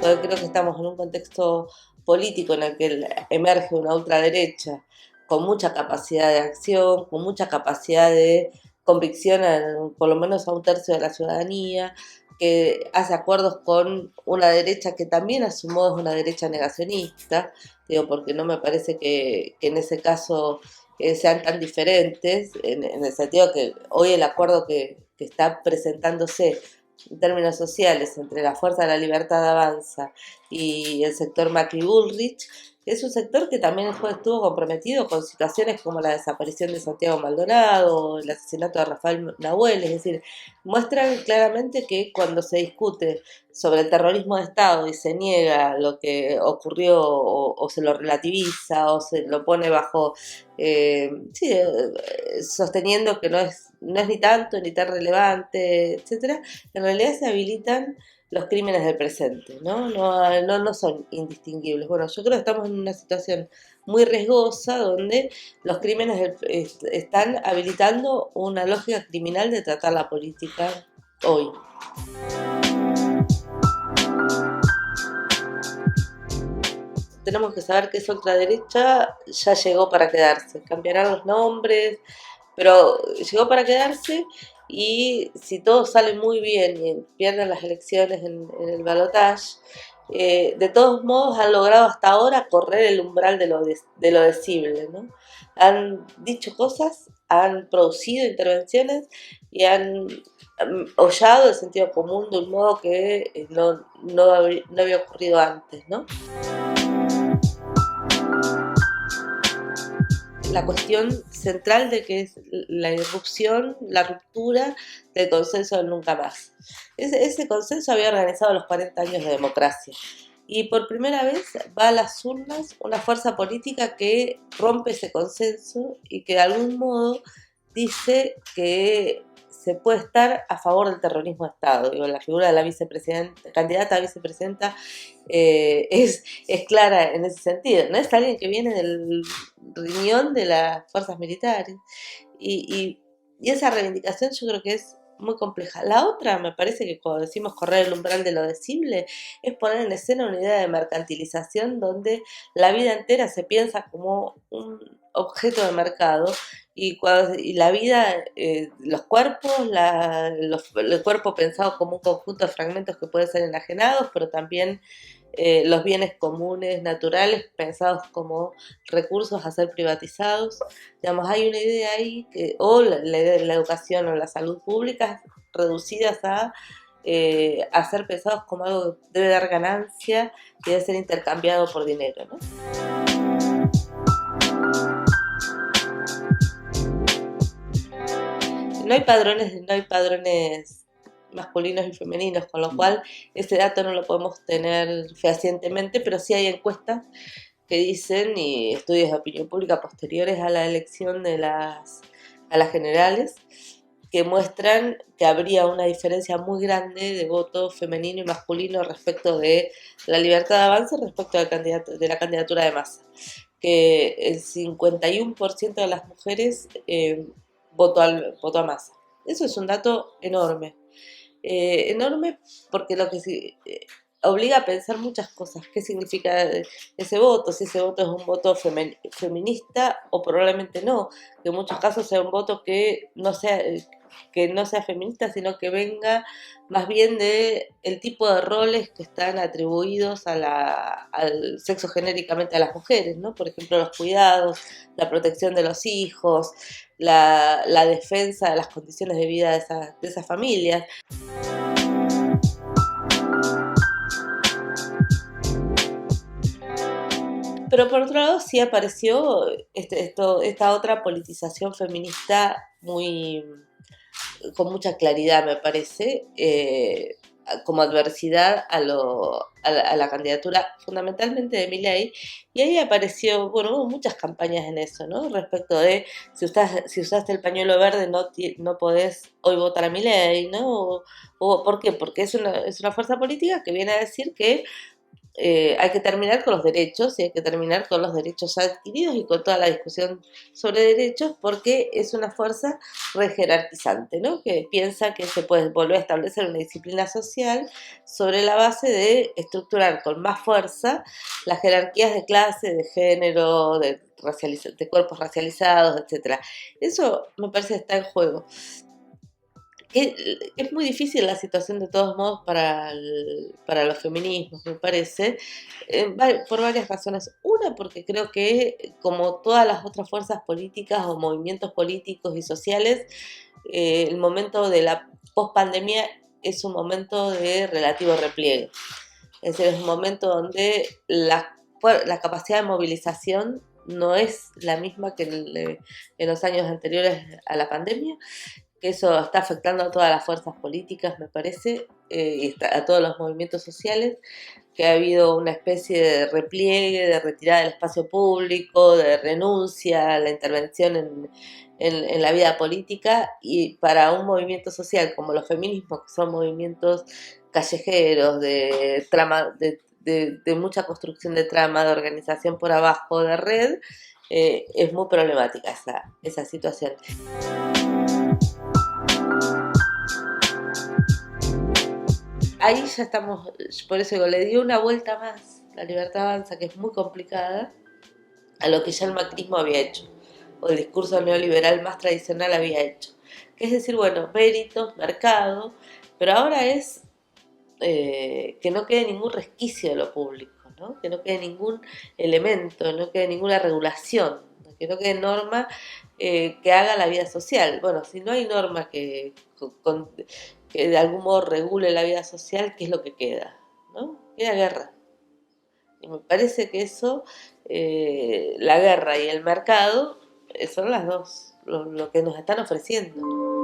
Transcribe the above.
porque creo que estamos en un contexto político en el que emerge una ultraderecha con mucha capacidad de acción, con mucha capacidad de convicción, por lo menos a un tercio de la ciudadanía, que hace acuerdos con una derecha que también a su modo es una derecha negacionista, digo, porque no me parece que en ese caso sean tan diferentes, en el sentido que hoy el acuerdo que está presentándose en términos sociales entre la Fuerza de la Libertad Avanza y el sector Macri-Bullrich, que es un sector que también estuvo comprometido con situaciones como la desaparición de Santiago Maldonado, el asesinato de Rafael Nahuel, es decir, muestran claramente que cuando se discute sobre el terrorismo de Estado y se niega lo que ocurrió o se lo relativiza o se lo pone bajo, sosteniendo que no es ni tanto ni tan relevante, etcétera, en realidad se habilitan los crímenes del presente, ¿no? No son indistinguibles. Bueno, yo creo que estamos en una situación muy riesgosa donde los crímenes están habilitando una lógica criminal de tratar la política hoy. Tenemos que saber que esa ultraderecha ya llegó para quedarse. Cambiarán los nombres, pero llegó para quedarse y si todo sale muy bien y pierden las elecciones en el balotaje, de todos modos han logrado hasta ahora correr el umbral de lo decible, ¿no? Han dicho cosas, han producido intervenciones y han hollado el sentido común de un modo que no había ocurrido antes, ¿no? La cuestión central de que es la irrupción, la ruptura del consenso del nunca más. Ese consenso había organizado los 40 años de democracia. Y por primera vez va a las urnas una fuerza política que rompe ese consenso y que de algún modo dice que se puede estar a favor del terrorismo de Estado. Digo, la figura de la vicepresidenta, candidata a vicepresidenta es clara en ese sentido. No es alguien que viene del riñón de las fuerzas militares. Y esa reivindicación yo creo que es muy compleja. La otra, me parece que cuando decimos correr el umbral de lo decible, es poner en escena una idea de mercantilización donde la vida entera se piensa como un objeto de mercado y la vida, los cuerpos, el cuerpo pensado como un conjunto de fragmentos que pueden ser enajenados, pero también los bienes comunes naturales pensados como recursos a ser privatizados. Digamos, hay una idea ahí, o la educación o la salud pública reducidas a ser pensados como algo que debe dar ganancia y debe ser intercambiado por dinero, ¿no? No hay padrones masculinos y femeninos, con lo cual ese dato no lo podemos tener fehacientemente, pero sí hay encuestas que dicen y estudios de opinión pública posteriores a la elección a las generales que muestran que habría una diferencia muy grande de voto femenino y masculino respecto de la Libertad de Avance respecto de la candidatura de Massa, que el 51% de las mujeres votó a Massa. Eso es un dato enorme. Enorme porque lo que obliga a pensar muchas cosas. ¿Qué significa ese voto? Si ese voto es un voto feminista o probablemente no. Que en muchos casos sea un voto que no sea feminista, sino que venga más bien de el tipo de roles que están atribuidos al sexo genéricamente a las mujeres, ¿no? Por ejemplo, los cuidados, la protección de los hijos, la defensa de las condiciones de vida de esas familias. Pero por otro lado sí apareció esta otra politización feminista con mucha claridad, me parece, como adversidad a la candidatura fundamentalmente de Milei, y ahí apareció, bueno, hubo muchas campañas en eso, ¿no? Respecto de si usaste el pañuelo verde no podés hoy votar a Milei, ¿no? ¿Por qué? Porque es una fuerza política que viene a decir que hay que terminar con los derechos y hay que terminar con los derechos adquiridos y con toda la discusión sobre derechos porque es una fuerza rejerarquizante, ¿no? Que piensa que se puede volver a establecer una disciplina social sobre la base de estructurar con más fuerza las jerarquías de clase, de género, de cuerpos racializados, etcétera. Eso me parece que está en juego. Es muy difícil la situación de todos modos para los feminismos, me parece, por varias razones. Una, porque creo que como todas las otras fuerzas políticas o movimientos políticos y sociales, el momento de la pospandemia es un momento de relativo repliegue. Es decir, es un momento donde la capacidad de movilización no es la misma que en los años anteriores a la pandemia, que eso está afectando a todas las fuerzas políticas, me parece, y a todos los movimientos sociales, que ha habido una especie de repliegue, de retirada del espacio público, de renuncia a la intervención en la vida política, y para un movimiento social como los feminismos, que son movimientos callejeros, de trama, de mucha construcción de trama, de organización por abajo, de red, es muy problemática esa situación. Ahí ya estamos, por eso digo, le dio una vuelta más la Libertad Avanza, que es muy complicada, a lo que ya el macrismo había hecho, o el discurso neoliberal más tradicional había hecho. Que es decir, bueno, méritos, mercado, pero ahora es que no quede ningún resquicio de lo público, ¿no? Que no quede ningún elemento, no quede ninguna regulación, que no quede norma que haga la vida social. Bueno, si no hay norma que de algún modo regule la vida social, ¿qué es lo que queda? ¿No? Queda guerra. Y me parece que eso, la guerra y el mercado, son las dos, lo que nos están ofreciendo.